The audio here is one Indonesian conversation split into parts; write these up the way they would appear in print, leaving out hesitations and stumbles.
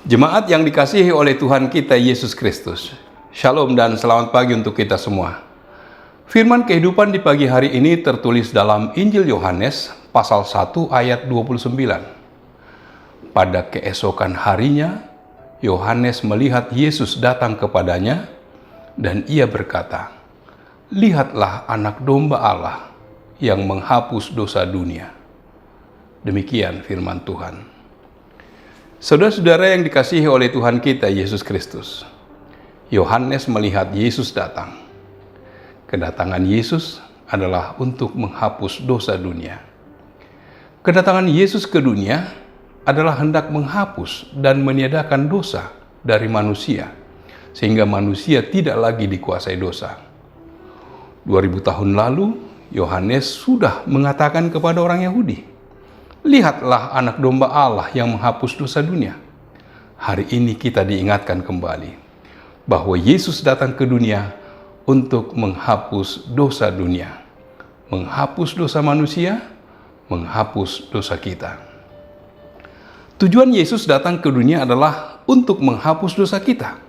Jemaat yang dikasihi oleh Tuhan kita Yesus Kristus, Shalom dan selamat pagi untuk kita semua. Firman kehidupan di pagi hari ini tertulis dalam Injil Yohanes pasal 1 ayat 29. Pada keesokan harinya, Yohanes melihat Yesus datang kepadanya dan ia berkata, "Lihatlah anak domba Allah yang menghapus dosa dunia." Demikian firman Tuhan. Saudara-saudara yang dikasihi oleh Tuhan kita Yesus Kristus, Yohanes melihat Yesus datang. Kedatangan Yesus adalah untuk menghapus dosa dunia. Kedatangan Yesus ke dunia adalah hendak menghapus dan meniadakan dosa dari manusia, sehingga manusia tidak lagi dikuasai dosa. 2000 tahun lalu, Yohanes sudah mengatakan kepada orang Yahudi, "Lihatlah anak domba Allah yang menghapus dosa dunia." Hari ini kita diingatkan kembali bahwa Yesus datang ke dunia untuk menghapus dosa dunia, menghapus dosa manusia, menghapus dosa kita. Tujuan Yesus datang ke dunia adalah untuk menghapus dosa kita,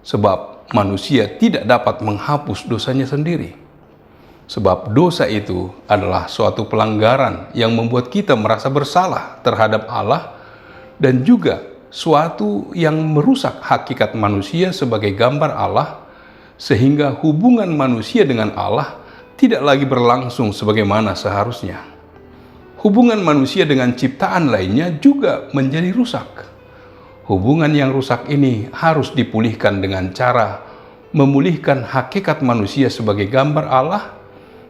sebab manusia tidak dapat menghapus dosanya sendiri. Sebab dosa itu adalah suatu pelanggaran yang membuat kita merasa bersalah terhadap Allah dan juga suatu yang merusak hakikat manusia sebagai gambar Allah, sehingga hubungan manusia dengan Allah tidak lagi berlangsung sebagaimana seharusnya. Hubungan manusia dengan ciptaan lainnya juga menjadi rusak. Hubungan yang rusak ini harus dipulihkan dengan cara memulihkan hakikat manusia sebagai gambar Allah.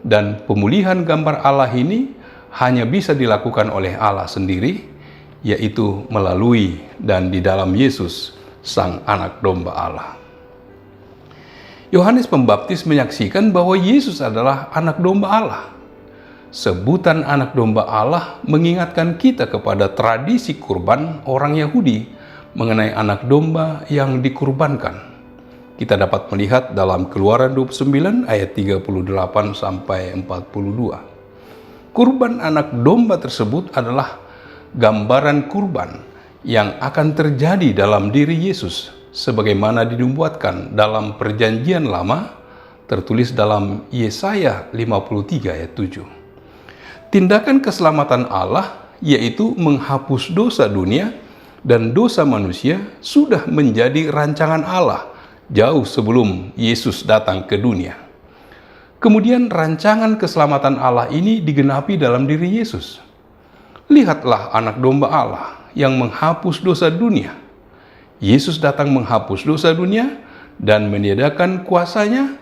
Dan pemulihan gambar Allah ini hanya bisa dilakukan oleh Allah sendiri, yaitu melalui dan di dalam Yesus, Sang Anak Domba Allah. Yohanes Pembaptis menyaksikan bahwa Yesus adalah Anak Domba Allah. Sebutan Anak Domba Allah mengingatkan kita kepada tradisi kurban orang Yahudi mengenai anak domba yang dikurbankan. Kita dapat melihat dalam Keluaran 29 ayat 38 sampai 42. Kurban anak domba tersebut adalah gambaran kurban yang akan terjadi dalam diri Yesus sebagaimana dinubuatkan dalam Perjanjian Lama, tertulis dalam Yesaya 53 ayat 7. Tindakan keselamatan Allah yaitu menghapus dosa dunia dan dosa manusia sudah menjadi rancangan Allah jauh sebelum Yesus datang ke dunia. Kemudian rancangan keselamatan Allah ini digenapi dalam diri Yesus. Lihatlah anak domba Allah yang menghapus dosa dunia. Yesus datang menghapus dosa dunia dan meniadakan kuasanya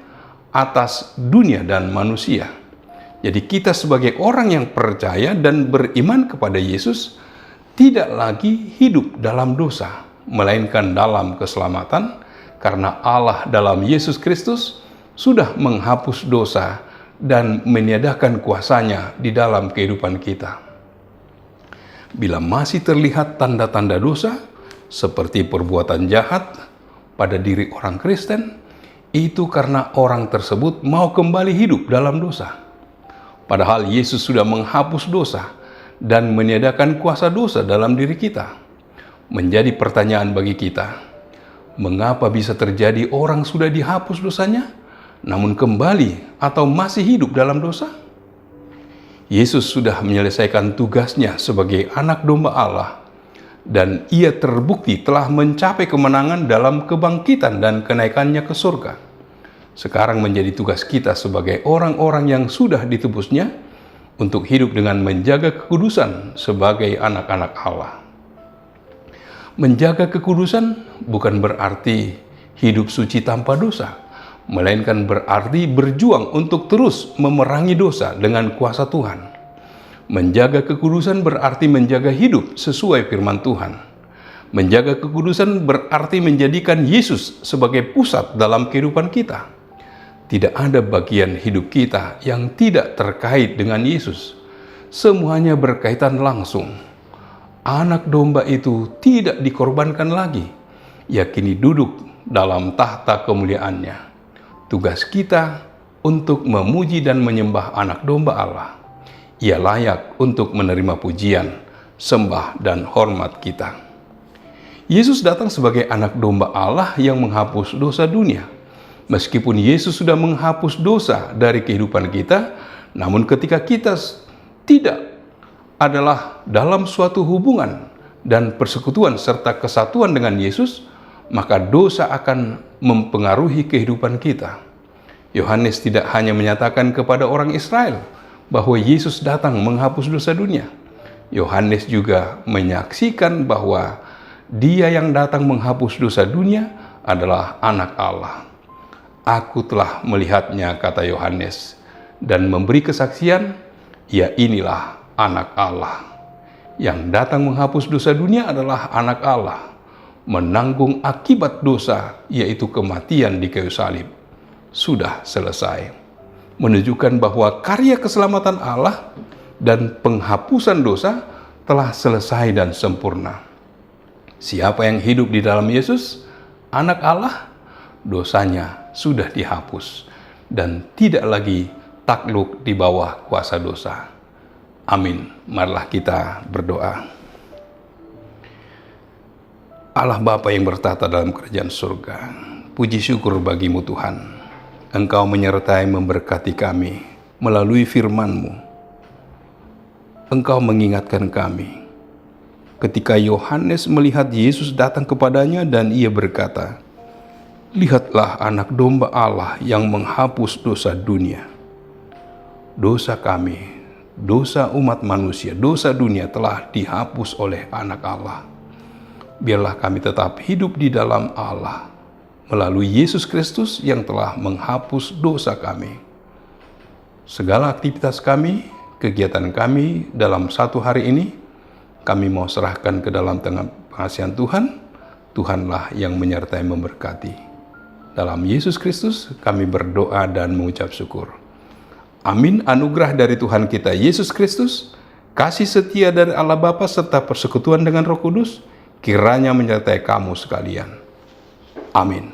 atas dunia dan manusia. Jadi kita sebagai orang yang percaya dan beriman kepada Yesus tidak lagi hidup dalam dosa, melainkan dalam keselamatan, karena Allah dalam Yesus Kristus sudah menghapus dosa dan meniadakan kuasanya di dalam kehidupan kita. Bila masih terlihat tanda-tanda dosa, seperti perbuatan jahat pada diri orang Kristen, itu karena orang tersebut mau kembali hidup dalam dosa. Padahal Yesus sudah menghapus dosa dan meniadakan kuasa dosa dalam diri kita. Menjadi pertanyaan bagi kita, mengapa bisa terjadi orang sudah dihapus dosanya, namun kembali atau masih hidup dalam dosa? Yesus sudah menyelesaikan tugasnya sebagai anak domba Allah, dan ia terbukti telah mencapai kemenangan dalam kebangkitan dan kenaikannya ke surga. Sekarang menjadi tugas kita sebagai orang-orang yang sudah ditebusnya untuk hidup dengan menjaga kekudusan sebagai anak-anak Allah. Menjaga kekudusan bukan berarti hidup suci tanpa dosa, melainkan berarti berjuang untuk terus memerangi dosa dengan kuasa Tuhan. Menjaga kekudusan berarti menjaga hidup sesuai firman Tuhan. Menjaga kekudusan berarti menjadikan Yesus sebagai pusat dalam kehidupan kita. Tidak ada bagian hidup kita yang tidak terkait dengan Yesus. Semuanya berkaitan langsung. Anak domba itu tidak dikorbankan lagi. Ia kini duduk dalam tahta kemuliaannya. Tugas kita untuk memuji dan menyembah anak domba Allah. Ia layak untuk menerima pujian, sembah, dan hormat kita. Yesus datang sebagai anak domba Allah yang menghapus dosa dunia. Meskipun Yesus sudah menghapus dosa dari kehidupan kita, namun ketika kita tidak adalah dalam suatu hubungan dan persekutuan serta kesatuan dengan Yesus, maka dosa akan mempengaruhi kehidupan kita. Yohanes tidak hanya menyatakan kepada orang Israel bahwa Yesus datang menghapus dosa dunia. Yohanes juga menyaksikan bahwa Dia yang datang menghapus dosa dunia adalah Anak Allah. Aku telah melihatnya, kata Yohanes, dan memberi kesaksian, ya inilah Anak Allah. Yang datang menghapus dosa dunia adalah Anak Allah, menanggung akibat dosa, yaitu kematian di kayu salib. Sudah selesai. Menunjukkan bahwa karya keselamatan Allah dan penghapusan dosa telah selesai dan sempurna. Siapa yang hidup di dalam Yesus, Anak Allah, dosanya sudah dihapus dan tidak lagi takluk di bawah kuasa dosa. Amin. Marilah kita berdoa. Allah Bapa yang bertata dalam kerajaan surga, puji syukur bagimu Tuhan. Engkau menyertai memberkati kami melalui firman-Mu. Engkau mengingatkan kami ketika Yohanes melihat Yesus datang kepadanya dan ia berkata, "Lihatlah anak domba Allah yang menghapus dosa dunia." Dosa kami, dosa umat manusia, dosa dunia telah dihapus oleh Anak Allah. Biarlah kami tetap hidup di dalam Allah melalui Yesus Kristus yang telah menghapus dosa kami. Segala aktivitas kami, kegiatan kami dalam satu hari ini, kami mau serahkan ke dalam tangan pengasihan Tuhan. Tuhanlah yang menyertai memberkati. Dalam Yesus Kristus kami berdoa dan mengucap syukur. Amin. Anugerah dari Tuhan kita Yesus Kristus, kasih setia dari Allah Bapa serta persekutuan dengan Roh Kudus kiranya menyertai kamu sekalian. Amin.